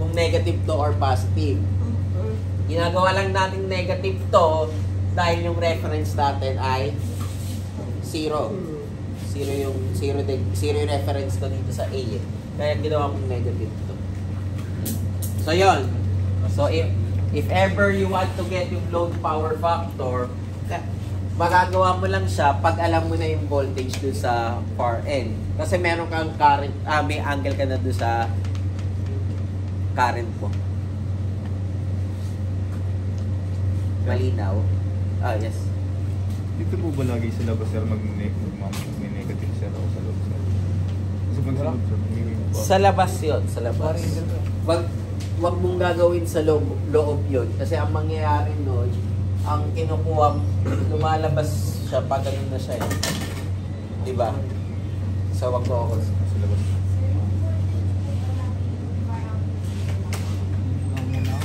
kung negative to or positive. Ginagawa lang natin negative to dahil yung reference natin ay 0. Zero yung reference to dito sa A. Kaya ginawa kong negative to. So yun. So if ever you want to get yung load power factor, magagawa mo lang siya pag alam mo na yung voltage dun sa far end. Kasi meron kang current, may angle ka na dun sa current mo. Malinaw? Yes. Dito po ba lagi sa labas, sir, may negative, sir, o sa loob, sir? Kasi pag sa loob, sir, sa labas yun, sa labas. Wag mong gagawin sa loob yun. Kasi ang mangyayari nun, ang kinukuha, lumalabas siya pag ganun na siya eh. Diba? So wag mo ako sa labas.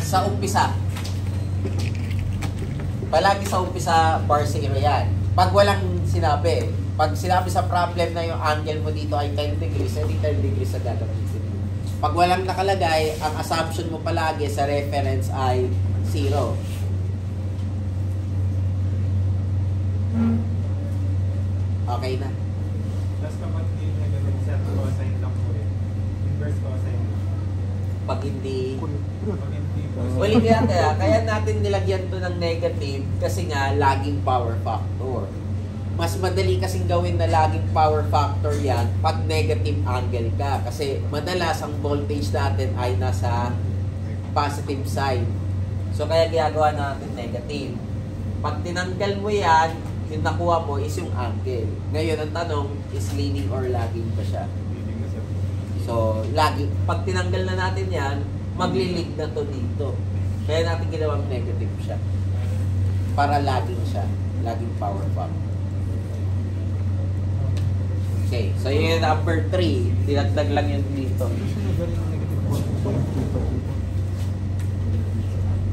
Sa umpisa. Palagi sa umpisa bar 0 yan. Pag walang sinabi, pag sinabi sa problem na yung angle mo dito ay 10 degrees, hindi 10 degrees sa gagawin. Pag walang nakalagay, ang assumption mo palagi sa reference ay 0. Okay na. Tapos kapag hindi na gano'n, sir, cosine lang po eh. Inverse cosine. Pag hindi... Pag hindi Uli kaya natin nilagyan to ng negative kasi nga laging power factor. Mas madali kasing gawin na laging power factor yan pag negative angle ka. Kasi madalas ang voltage natin ay nasa positive side. So kaya ginagawa natin negative. Pag tinanggal mo yan, yung nakuha mo is yung angle. Ngayon ang tanong is leaning or lagging pa siya. So pag tinanggal na natin yan, maglilig na to dito. Kaya natin ginawang negative siya. Para lagging siya. Lagging power factor. Okay, so yun yung number 3. Dinagdag lang yun dito.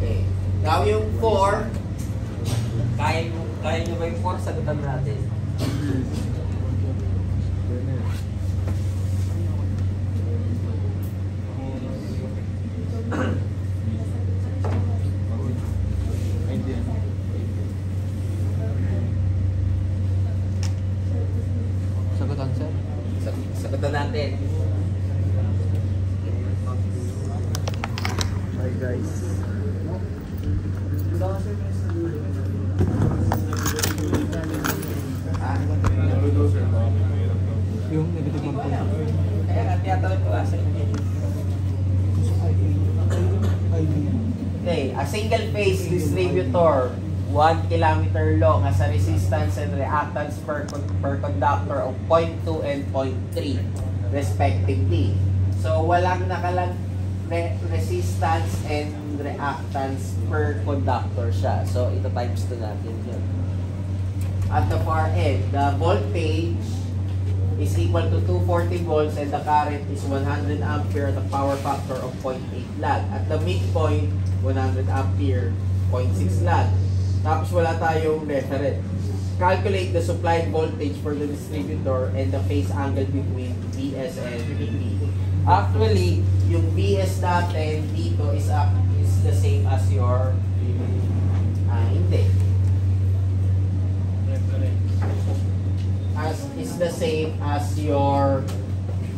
Okay. Now yung 4. Kaya nyo ba yung 4? Sagutan natin. Sagutan, sir? Sagutan natin. Hi, guys. Yung negative man po. Kaya nga, tiyatawag ko sa inyo. Okay, a single phase distributor 1 kilometer long has a resistance and reactance per conductor of 0.2 and 0.3 respectively. So walang nakalag resistance and reactance per conductor siya. So ito times 2 natin yun. At the far end, the voltage is equal to 240 volts and the current is 100 ampere at a power factor of 0.8 lag. At the midpoint, 100 ampere, 0.6 lag. Tapos wala tayong reference. Calculate the supplied voltage for the distributor and the phase angle between BS and VB. Actually, yung BS natin dito is the same as your hindi. Is the same as your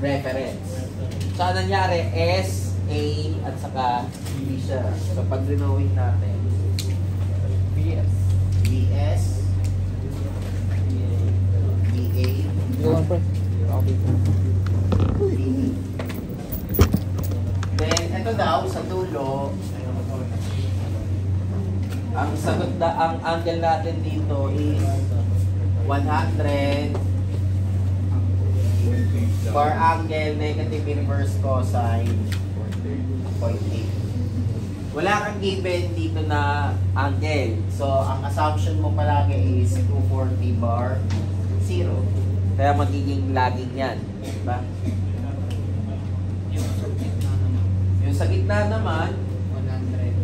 reference. So, anong nangyari? S, A, at saka B siya. So, pag drawing natin, BS, BS, BA, BB. Then, ito daw, sa dulo, ang sagot ang angle natin dito is 100 for angle negative inverse cosine 0.8. Wala kang given dito na angle. So, ang assumption mo palagi is 240 bar 0. Kaya magiging lagging yan. Diba? Yung sa gitna naman, 100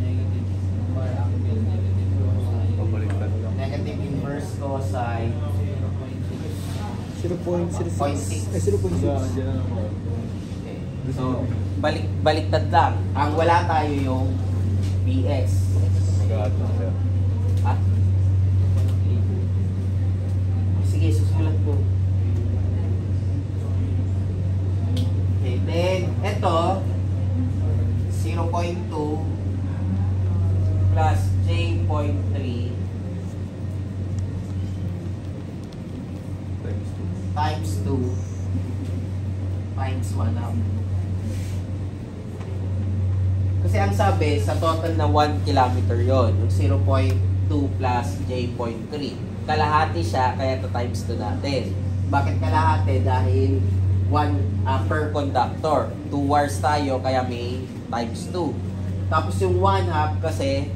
negative bar angle negative inverse cosine 0.06. 0.6. 0.6. Okay. So, baliktad lang. Ang wala tayo yung BS. Mag-add lang, sir. Ha? Sige, susulat ko. Okay, then, ito, 0.2 plus J.3 Times 2. times 2 times 1 half. Kasi ang sabi, sa total na 1 kilometer yon, yung 0.2 plus J.3. Kalahati siya, kaya to times 2 natin. Bakit kalahati? Dahil 1 per conductor. 2 wires tayo, kaya may times 2. Tapos yung 1 half kasi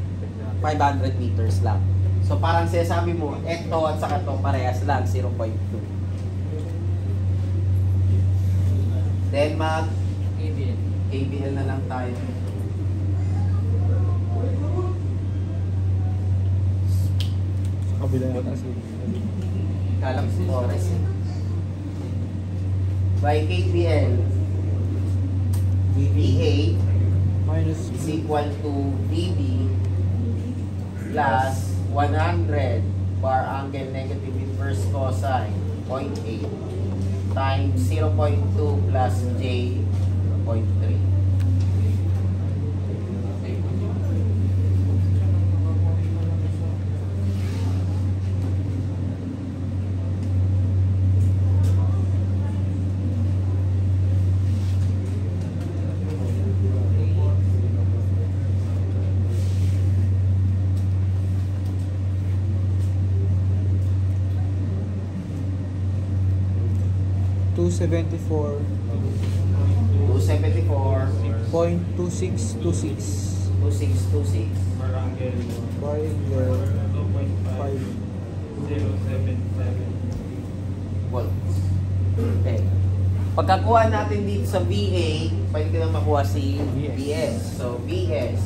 500 meters lang. So parang sinasabi mo, eto at saka to parehas lang, 0.2. Then mag ABL na lang tayo. Kabila yata si... Kalang oras eh. By KBL, VA Minus is equal to VB plus 100 bar angle negative inverse cosine 0.8 times 0.2 plus J.3. $274.2626. 274, 2626. Barangay By 2.5077 volts. Okay. Pagkakuha natin dito sa VA, pwede ko na makuha si VS. So, VS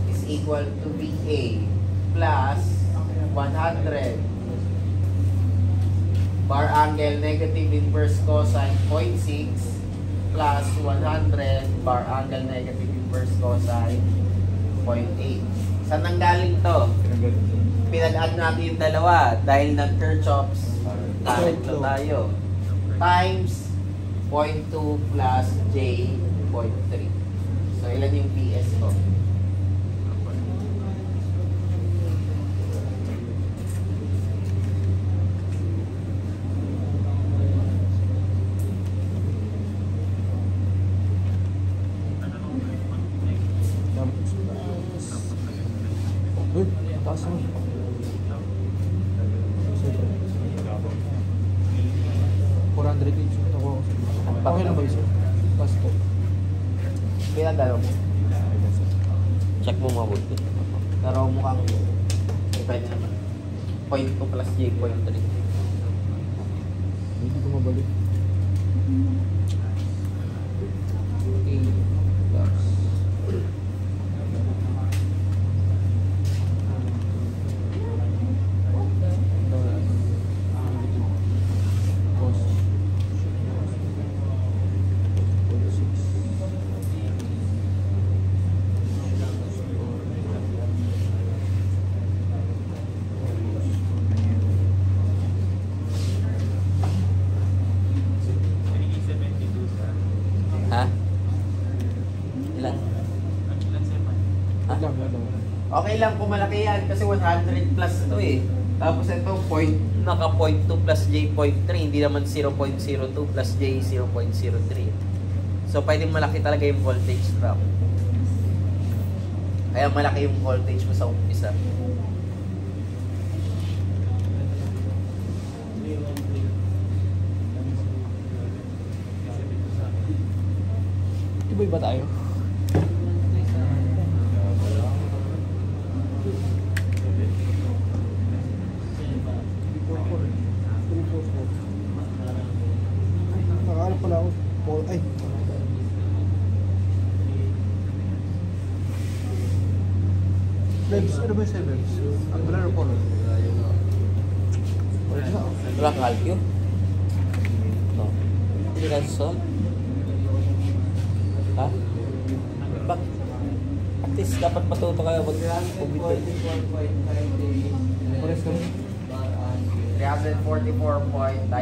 is equal to VA plus 100 bar angle negative inverse cosine 0.6 plus 100 bar angle negative inverse cosine 0.8. Saan nanggaling to? Pinag-add natin yung dalawa dahil nag-Kirchhoff's current law tayo. Times 0.2 plus J.3. So, ilan yung PS ko? Uy, taas mo. Sige. 400 each. Ako. Okay lang ba isa? Taas po. Pinagdalo mo. Check mo mabuti. Pero mukhang pwede naman. 0.2 plus J.3. Hindi ko mabalik. Ha? Ilan? Ha? Okay lang kung malaki yan kasi 100 plus ito eh. Tapos ito naka 0.2 plus J.3, hindi naman 0.02 plus J 0.03. So pwedeng malaki talaga yung voltage drop. Kaya malaki yung voltage mo sa umpisa. Tibay ba tayo? Nakakalap pala ako. Ay. Lebs, ano ba yung Lebs? Angular or polar? Wala calcio? No. Hindi ka solve? Ha? Bak at least dapat matuto kayo mag Pares kami. 344.9811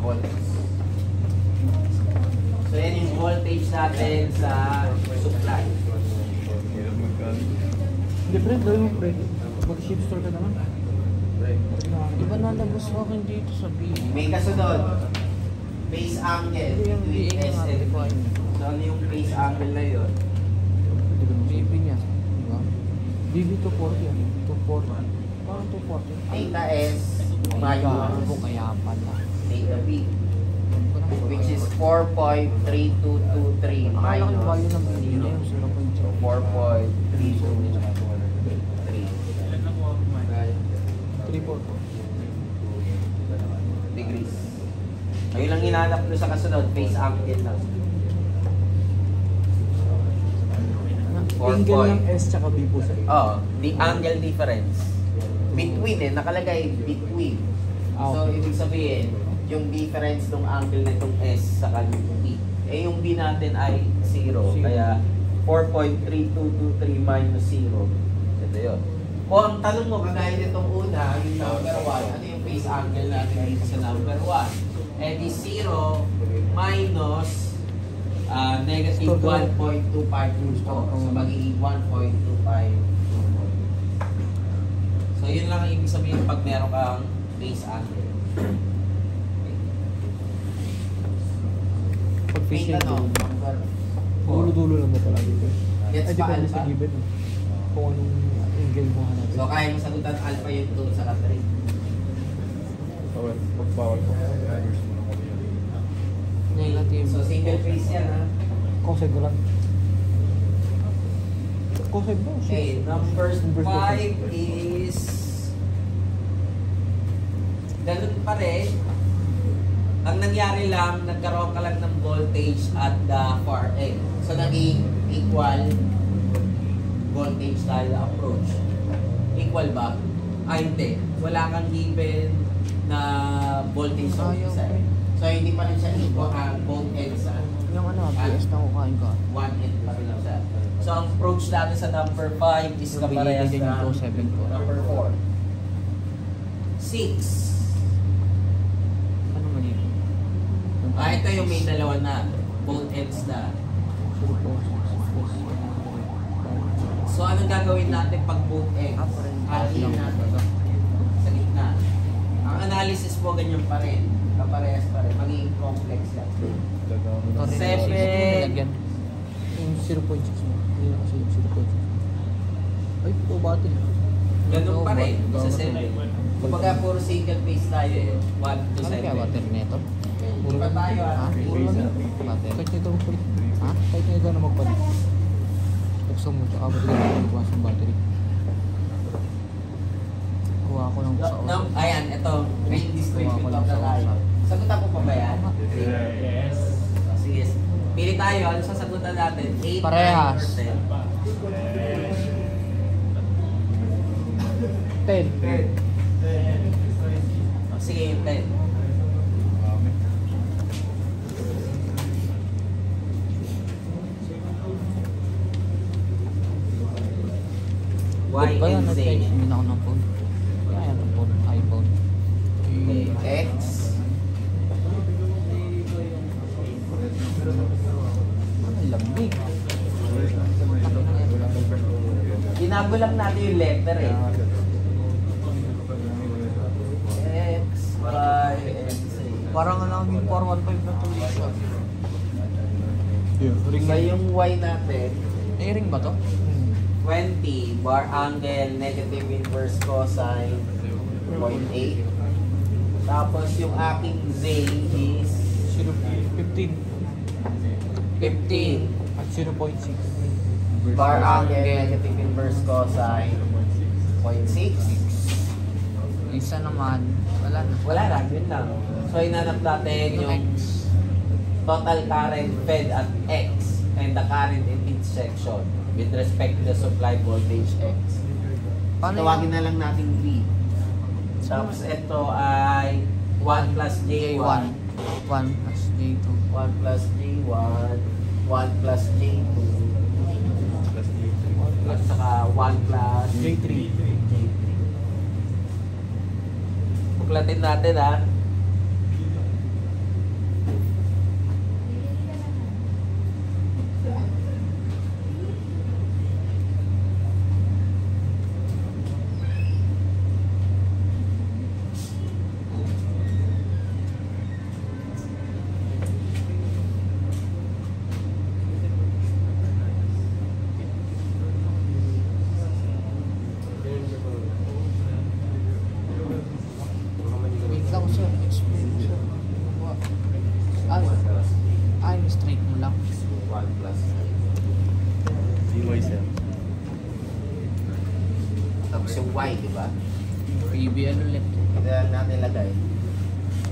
volts. So yan yung voltage natin sa supply. Hirap magkano. Hindi, pre, gawin mo, pre. Mag-shift store ka naman. Di ba nalabas sa akin dito sa B? May kasunod. Phase angle Hindi yung between BA S nga, and di P. ko ayun. So ano yung phase angle na yun? BB niya. Di ba? BB 240 yan. 240. Parang 240. Theta S minus Kaya pala. theta B, which is 4.3223 Akala ko yung value minus ng BB niya yung 0.0. 4.323 Ilan na po ako kumain? 344. degrees. Ayun lang hinahanap ko sa kasunod, phase angle lang. Angle ng S tsaka B po sa Oh, the angle difference. Between nakalagay between. So, ibig sabihin, yung difference ng angle nitong S sa kanyang B. Eh, yung B natin ay 0. Kaya, 4.3223 minus 0. Ito yun. Kung ang tanong mo, kagaya nitong una, yung number 1, ano yung phase angle natin dito sa number 1? Eh, di 0 minus negative 1.25 so magiging 1.25. So yun lang ang ibig sabihin pag meron kang phase angle. Pag May phase tanong, angle, number 4. dulo-dulo lang ba palagi ko? Gets Ay, pa depende alpha? sa given. Kung anong angle mo hanapin. So kaya mo sagutan alpha yung 2 sa 3. Bawal. Pagbawal ko. Ayos mo na ko yan. Negative. So single phase yan ha. Cosine lang. Cosine ba? Okay, number Inverse 5 is ganun pa rin. Ang nangyari lang, nagkaroon ka lang ng voltage at the far end. So naging equal voltage tayo na approach. Equal ba? Hindi. Wala kang given na voltage sa isa. So hindi pa rin siya equal ang both ends. Yung ano, BS na kukain ka. One end pa rin lang siya. So ang approach natin sa number 5 is kaparehas Binili din na yung 2.7 ko. number 4. 6. Ano mali? Ito yung may dalawa na. Both ends na. So anong gagawin natin pag both ends? Alihin natin sa gitna. Ang analysis mo ganyan pa rin. Kaparehas pa rin. Magiging complex yan. Seven. Yung 0.6 mo. Hindi kasi yung 0.6. Ay, ito battery. Ganun pa rin. Sa 7. Kumbaga puro single phase tayo eh. 1 to Ano kaya 7. battery nito? Puro pa tayo Ha? Puro lang yun. Battery. Kahit nito magpalit. Ha? Kahit nito na magpalit. Gusto mo, tsaka ba't ganun ang magbukas ng battery? Kuha ko lang sa uso. Ayan, ito. Main distributor Kuha ko lang na sa tayo. uso. Sagutan ko pa ba yan? Yes. Sige. Pili tayo. Ano sasagutan natin? 8, Parehas. 9, or 10? 10. Sige, yung 10. Y Ba't ba yan? and Z. Nag-change din ako ng phone. Kaya ng phone, iPhone. Okay, X. Ang lamig. Binago lang natin yung letter eh. X, Y, and Z. Parang alam yung 415 na tuloy. So yung Y natin, Ring ba to? 20, bar angle, negative inverse cosine, 0.8. Tapos yung aking Z is 15. 15. At 0.6. Bar angle, negative inverse cosine, 0.6. Isa naman, wala na. Wala na, yun lang. So hinanap natin yung total current fed at X and the current in each section with respect to the supply voltage X. Paano Tawagin na lang natin V. Tapos ito ay 1 plus J1. 1 plus J2. 1 plus J1. 1 plus J2. Plus dito. At saka 1 plus J3. Buklatin natin ha. Wait lang sir, explain sir. Ay, straight mo lang. 1 plus DY sir. tapos yung Y, di ba? PBL ulit. Hindi lang natin lagay.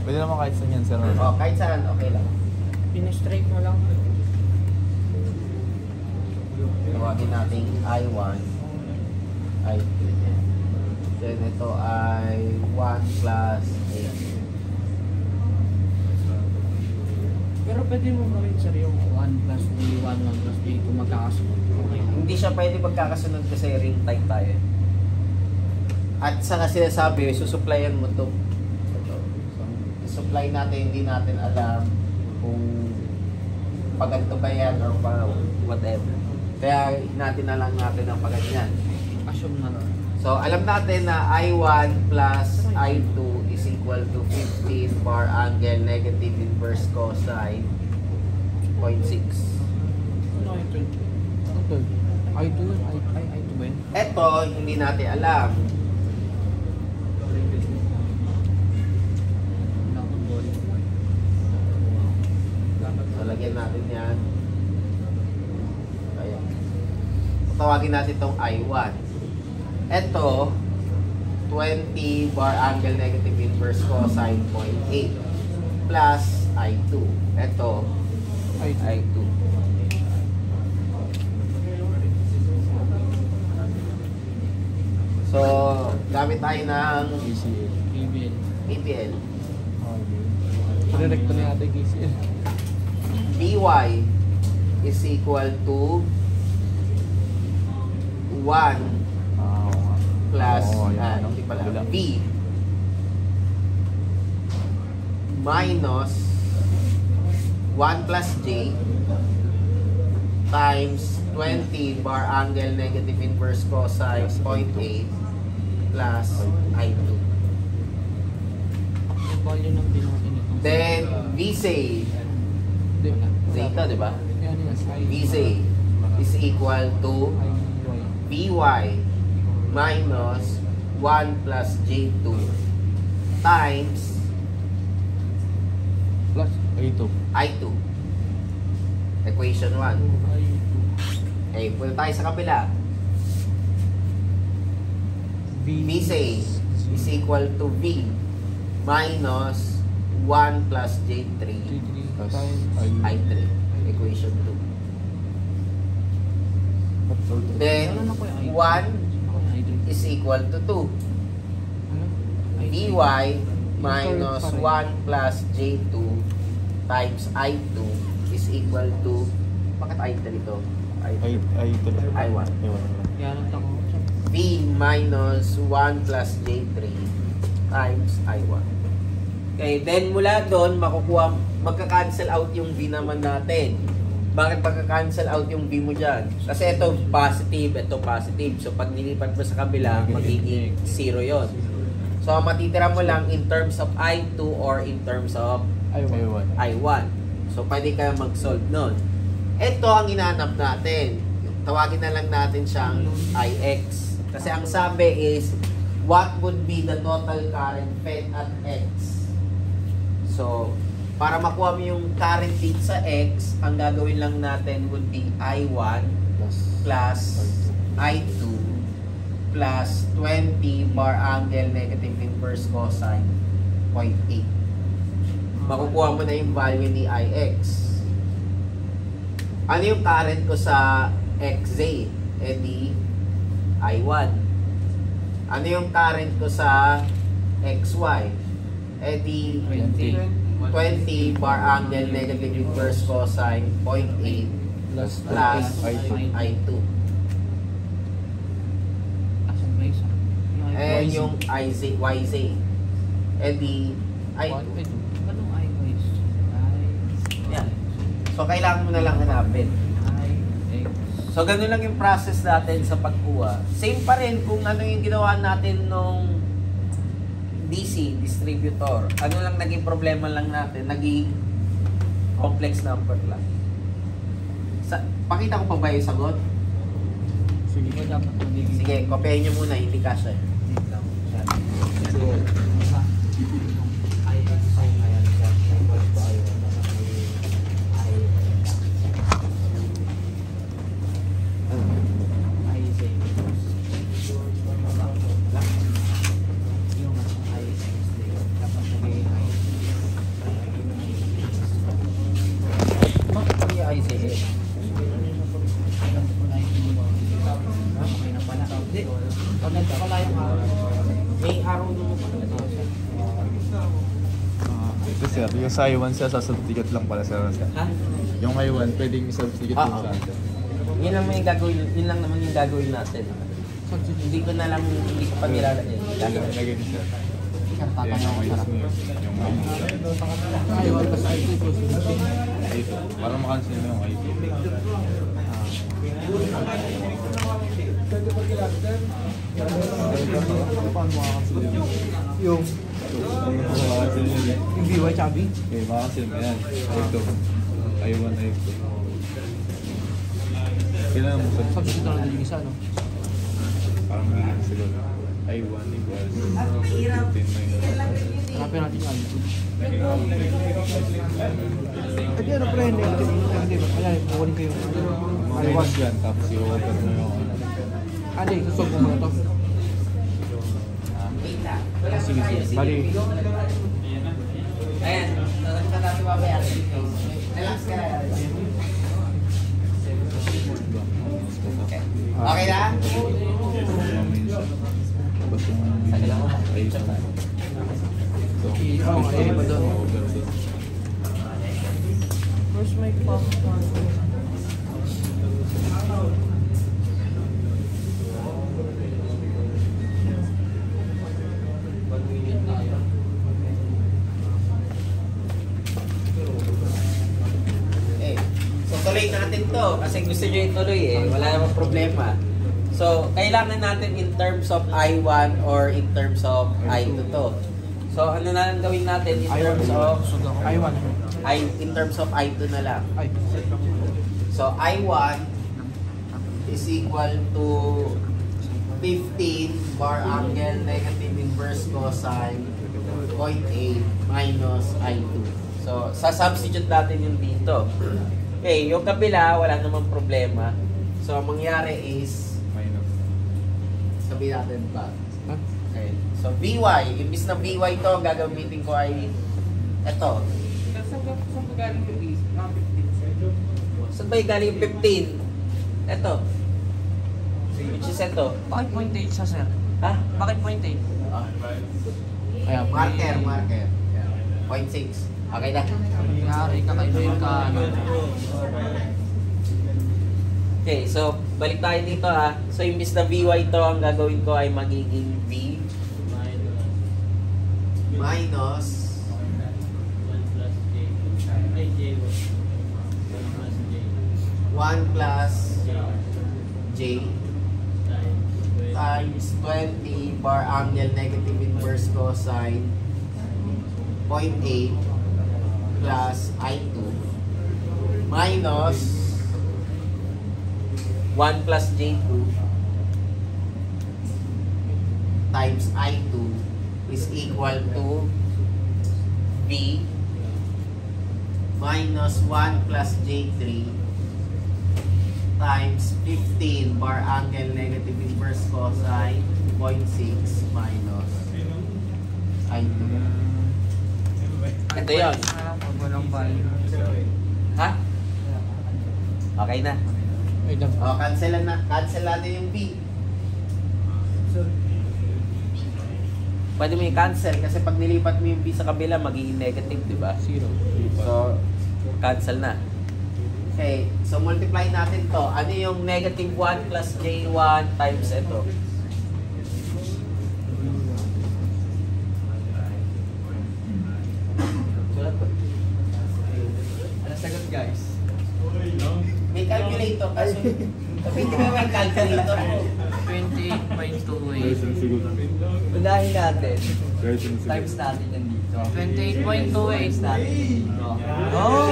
Pwede naman kahit saan yan sir. O, kahit saan, okay lang. Pinistraight mo lang. Tawagin natin I1, I2. Then ito ay 1 plus 8. Pero pwede mo gawin sir yung 1 plus D1, 1 plus D2 magkakasunod. Okay lang. Hindi siya pwede magkakasunod kasi ring type tayo. At sa sinasabi, susuplayan mo to. Ito. So, supply natin, hindi natin alam kung paganto ba yan or whatever. Kaya natin na lang natin ang paganyan. Assume na lang. So, alam natin na I1 plus I2 is equal to 15 bar angle negative inverse cosine 0.6. Ano ay 20? Ano 12? I2 yun? I2 ba yun? Ito, hindi natin alam. Wala akong body. So, lagyan natin yan. Ayan. Tawagin natin itong I1. Ito, 20 bar angle negative inverse cosine 0.8 plus I2. Ito, I2. So, gamit tayo ng PCA. PBL. PPL. Direct na natin KCL. By is equal to 1 plus hindi pala, B minus 1 plus J times 20 bar angle negative inverse cosine 0.8 plus I2. Yung value ng binuhatin nito. Then, VSA, Hindi wala. zeta, di ba? Yan yun. VSA is equal to By minus 1 plus J2 times Plus A2. I2. Equation 1. Okay, punta tayo sa kabila. VSA is equal to V minus 1 plus J3 Plus I3. Equation 2. Then, 1 is equal to 2. Dy minus 1 plus J2 times I2 is equal to, bakit I3 ito? I2. I1. Yan ang tanong. V minus 1 plus J3 times I1. Okay, then mula doon, magka-cancel out yung V naman natin. Bakit magka-cancel out yung V mo dyan? Kasi ito positive, ito positive. So pag nilipat mo sa kabila, magiging 0 yon. So matitira mo lang in terms of I2 or in terms of I1. So pwede ka mag-solve nun. Ito ang inaanap natin. Tawagin na lang natin siyang IX. Kasi ang sabi is, what would be the total current fed at X? So, para makuha mo yung current feed sa X, ang gagawin lang natin would be I1 plus I2 plus 20 bar angle negative inverse cosine 0.8. Makukuha mo na yung value ni IX. Ano yung current ko sa XZ? Eh di I1. Ano yung current ko sa XY. Eh di 20 bar angle negative inverse cosine 0.8 Plus plus I2. I2. Asan ba isa? And yung YZ. Eh di I2. Anong I-wise? Yan. So kailangan mo na lang hanapin. So ganun lang yung process natin sa pagkuha. Same pa rin kung ano yung ginawa natin nung DC, distributor. Ano lang naging problema lang natin, naging complex number lang. Pakita ko pa ba yung sagot? Sige. Dapat magiging... Sige, kopyahin nyo muna, hindi kasha. So, May araw naman pala. ito sir, yung sa I1 sir, sasubstitute lang pala sir. Ha? Yung I1, pwedeng isubstitute Ah, yung sa okay. Yun lang naman yung gagawin natin. Hindi ko pa nilalagay. Lagay ni sir. Yan Tatanong yung ko ayos sarap. mo. Yung Ayaw, basta I2 plus I2. Para makancel mo yung I2. Paano makakancel yun? Yung Makakancel yun eh. BY chubby? Okay, makakancel mo yan. I2. I1, I2. Kailangan mo sa Substitute na lang din yung isa, no? parang magiging siguro. I1 equals 15 minus. Hanapin natin yung I2. Hindi, ano pre, hindi. Ayan, kukunin ko yung Minus yan, tapos i-over mo yung ano. Hindi, susolve ko muna to. Sige, sige. Bali, Ayan, nakita natin mamaya. Relax ka na. Okay na? Minsan. Tapos yung I2. So, Oo, eh, ba doon? over doon. Where's my popcorn? Eh, so tuloy natin to kasi gusto nyo ituloy eh. Wala namang problema. So, kailangan natin in terms of I1 or in terms of I2 to. So, ano na lang gawin natin in terms of I1. in terms of I2 na lang. Ay. So, I1 is equal to 15 bar angle negative inverse cosine 0.8 minus I2. So, sa-substitute natin yung dito. Okay, yung kabila, wala namang problema. So, ang mangyari is, Minus. sabihin natin pa. Ha? Okay. So, VY, imbis na VY to, gagamitin ko ay ito. Saan ba galing yung 15? Saan ba yung galing yung 15? Ito. Which is ito. Bakit 0.8 sa sir? Ha? Bakit 0.8? Ah, Kaya marker. 0.6. Okay na. Nangyari ka kayo yung ano. Okay, so balik tayo dito ha. So imbis na VY to, ang gagawin ko ay magiging V minus 1 plus J times 20 bar angle negative inverse cosine 0.8 plus I2 minus 1 plus J2 times I2 is equal to V minus 1 plus J3 times 15 bar angle negative inverse cosine 0.6 minus I2. Ito yun. Pag walang value. Ha? Okay na. Ay, O, cancel natin yung B. pwede mo i-cancel kasi pag nilipat mo yung B sa kabila, magiging negative, di ba? 0. So, cancel na. Okay, so multiply natin to. Ano yung negative 1 plus J1 times ito? Sulat ko. Ano sagot guys? May calculator kasi. Pwede mo may calculator mo. 28.28. Guys, ang sigod. Unahin natin. Guys, ang sigod. Times natin yan dito. 28.28. Times natin dito. Oh!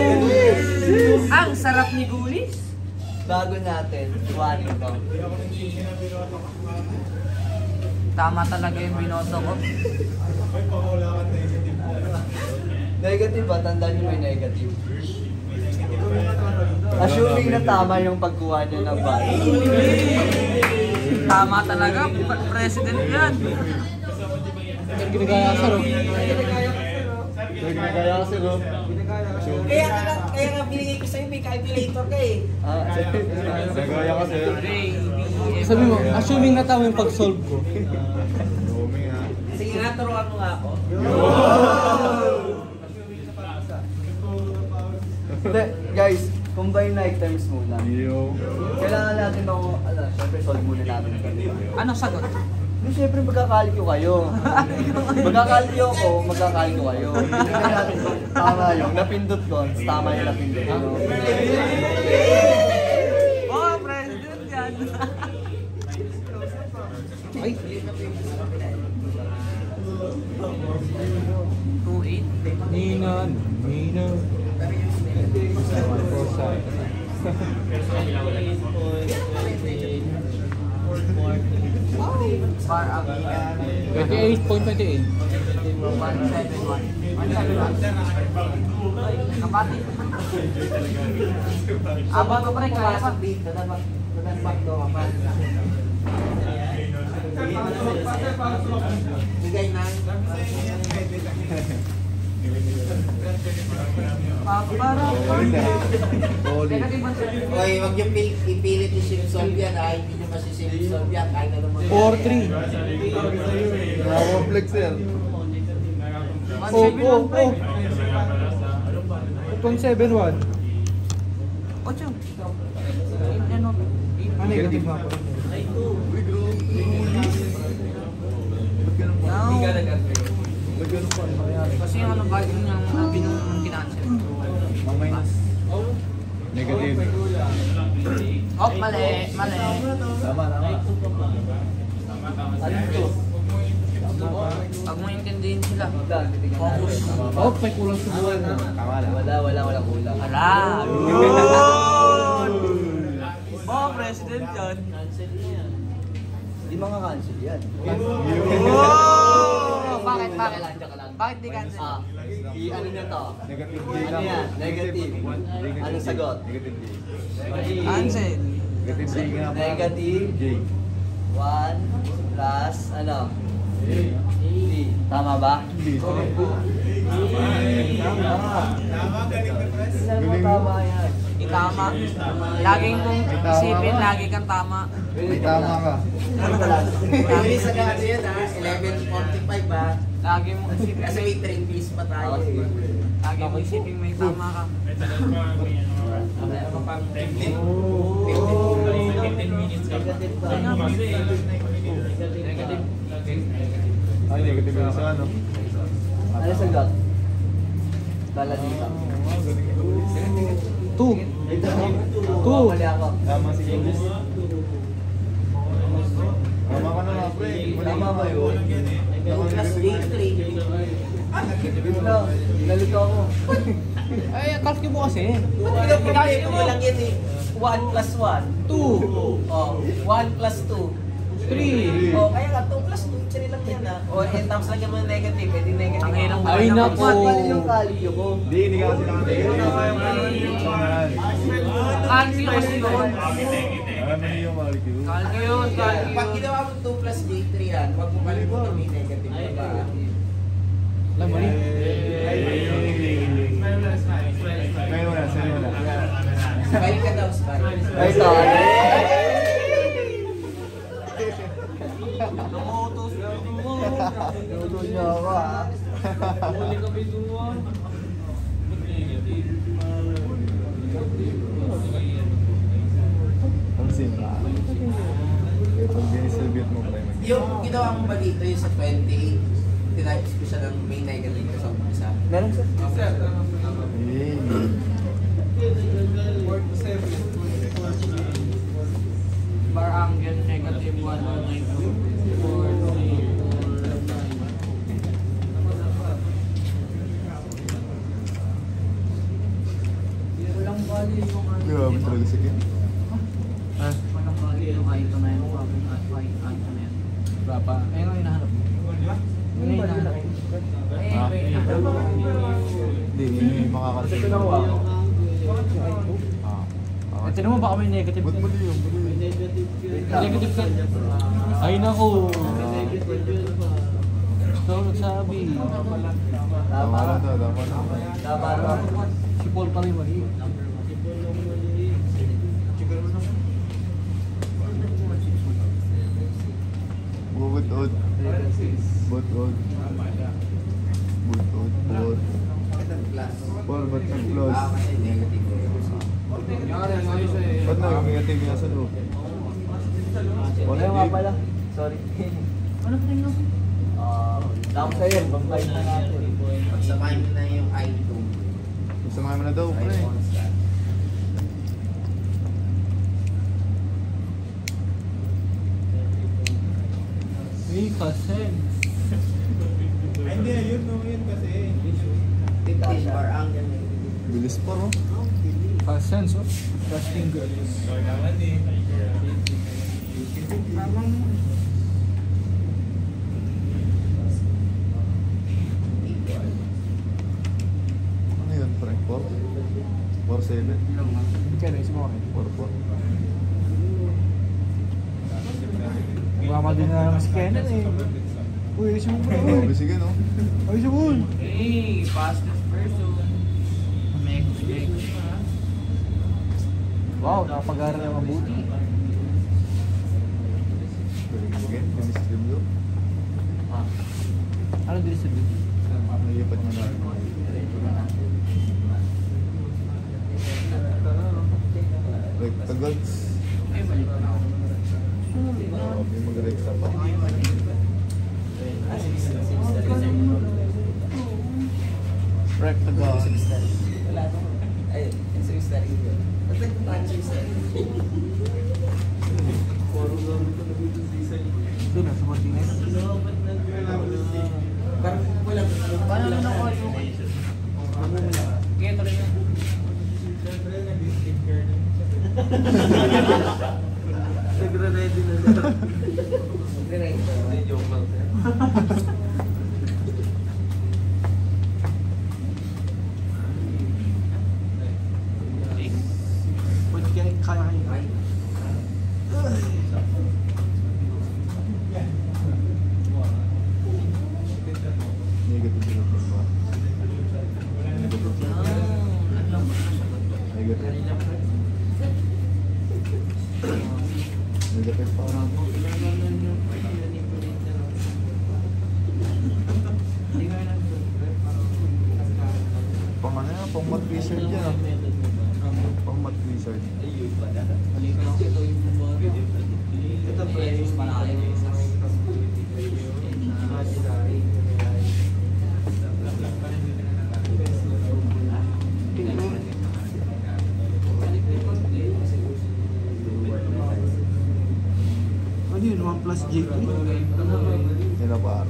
Ang sarap ni Gulis. Bago natin, kuhanin ito. Tama talaga yung binoto ko. Negative ba? Tandaan nyo may negative. Assuming na tama yung pagkuha nyo ng value. Tama talaga, president yan. Ginagaya sa ro. Sir, ginagaya ko sir, oh. Kaya nga binigay ko sa'yo, may calculator ka eh. Ginagaya ko sir. Sabi mo, assuming na tama yung pag-solve ko. Roaming ha. Sige nga, turuan mo nga ako. Hindi, guys, combine na items muna. Yo. Kailangan natin syempre solve muna natin ito. Ano sagot? Hindi, syempre magkakalkyo kayo. Magkakalkyo ako, magkakalkyo kayo. Tingnan natin kung tama yung napindot ko, tama yung napindot ko. Oh, president yan. Ay. 2.8. Nina. Bar up. 28.28. 171. Kapatid. Bago pa rin kaya pa. Bigay na. Negative 171. Oy, wag yung ipilit yung simsolve yan. Hindi nyo masisimsolve yan. Kahit ano mo. 4-3. Complex sir. 171. 8. Ano? Negative nga po. Kasi yung ano ba yung binong kinansel. Minus. Negative. Oh, mali. Tama. Ano ito? Pag mo intindihin sila. Focus. Oh, may kulang sa buwan mo. Tama lang. Wala kulang. Hala! Oh, president yan. Hindi mga cancel yan. Oh! Bakit? Bakit di cancel? Ano nyo to? Negative J Ano yan? Negative. Anong sagot? Negative J. Cancel. Negative J nga pa. Negative J. 1 plus ano? 3. Tama ba? Galing mo. Tama yan. Tama. Laging kung isipin, lagi kang tama. May tama ka. Kami sa kasi yan ha. 11:45 ha. Lagi mo isipin. Kasi may 3 piece pa tayo. Lagi mo isipin may tama ka. Ay, negative yung isa, ano? Ano sagot? Dala dito. 2. Mali ako. Tama si English. Tama ka na nga, pre. Tama ba yun? Plus J3. Yun lang. Nalito ako. Ay, kalki mo kasi. Pinakaya mo lang yan eh. 1 plus 1. 2. Oh, 1 plus 2. 3. Oh, kaya nga 2 plus 2, 3 lang yan ha. Oh, times lang yung negative, edi negative. Ang hirap Ay, naman naku. naman. Mali yung kalyo ko. Hindi ka kasi nakatingin. Kalki kasi doon. Alam mo yung molecule. Kalki yun, kalki Pag yun. ginawa mo 2 plus J3 yan, wag mo kalimutan may negative pa ba? Alam mo rin? Ngayon na, sa'yo na. Balik ka daw, Spy. Ay, sorry. Tumutos. Yung ginawa mo ba dito yung sa 28, tinayos ko siya ng may negative ka sa umpisa? Meron sir? Hey. Bar angle negative 1, 4, 3, 4, 9. Walang bali yung ano. Grabe talaga si Ken. Walang bali yung icon na yun. Icon na yun. Berapa? Ayun ang hinahanap mo. Yung hinahanap mo. Ah. Ayun yung hinahanap mo. Hindi, may makakasin. Ah. Eh, tinan mo baka may negative Ba't ka. mali yun? Negative ka. Ay nako. Ito nagsabi. Tama na to, tama na. Tama na. Si Paul pa rin mali. Butod. Butod. Butod. Butod. Por, ba't nag-close? Kasi negative ko yun. Ba't nag-negative niya sa loob? Ayaw nga pala. Sorry. Ano pa rin ako? Tapos sa'yo, bangkay na natin. Pagsamahin mo na yung I2. Masamahin mo na daw, pre. I-constant. Eh, kasen. Hindi, yun no, yun kasi. 15 bar angle. Bilis pa, no? Kasen, so. Trusting girls. Kailangan eh. Ano yun, pre? 4? 4-7? Kaya rin, sumo kami. 4-4? Mama din na naman si Kenan eh. Uy, ayos mo bro. Grabe, sige, no? Ayos mo. Hey, fastest person. Make. Wow, nakapag-aaral na mabuti. Galing mo, Ken. Ministry mo. Ano din sabi? Naiipat mo na. Recta gods. Ay, mali pa na ako. Grabe, mag-recta pa. Recta God. Ay, semester yun. Ba't nag-transfer? Doon na, sa Martinez. Parang walang... Paano na ako yung... Kaya tuloy na. Siyempre, nag-skip care na. Nagre-ready na sir. Hindi, joke lang sir. Pwede kaya kayo. Negative development ba? Negative Negative. Negative pa. Pang ano yan? Pang math wizard yan ah. Pang math wizard. Ito pre, Ano yun? 1 plus J3? Yan na pa.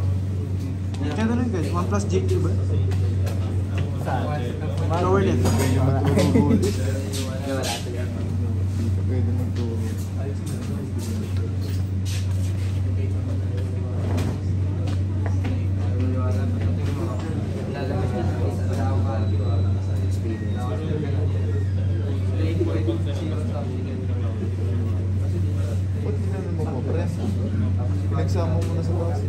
Kaya na lang guys, 1 plus J3 ba? Saan? Lower left. Pwede magturo ulit. wala sila. Dito pwede magturo. Ba't ginano mo po, pre? Pinagsama mo na sa base.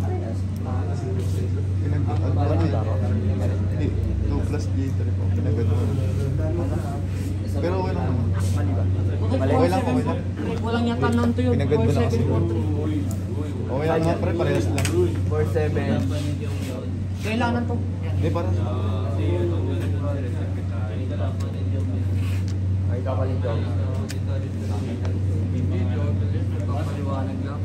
Hindi, 2 plus J3 po. Pinagano mo. Pero okay lang naman. Okay lang, okay lang. Walang yata nanto yun. Pinagad mo na kasi. Okay lang naman, pre. Parehas lang. 4-7. Kailangan to. Hindi, parang. Ay, kapalit job. Paliwanag lang.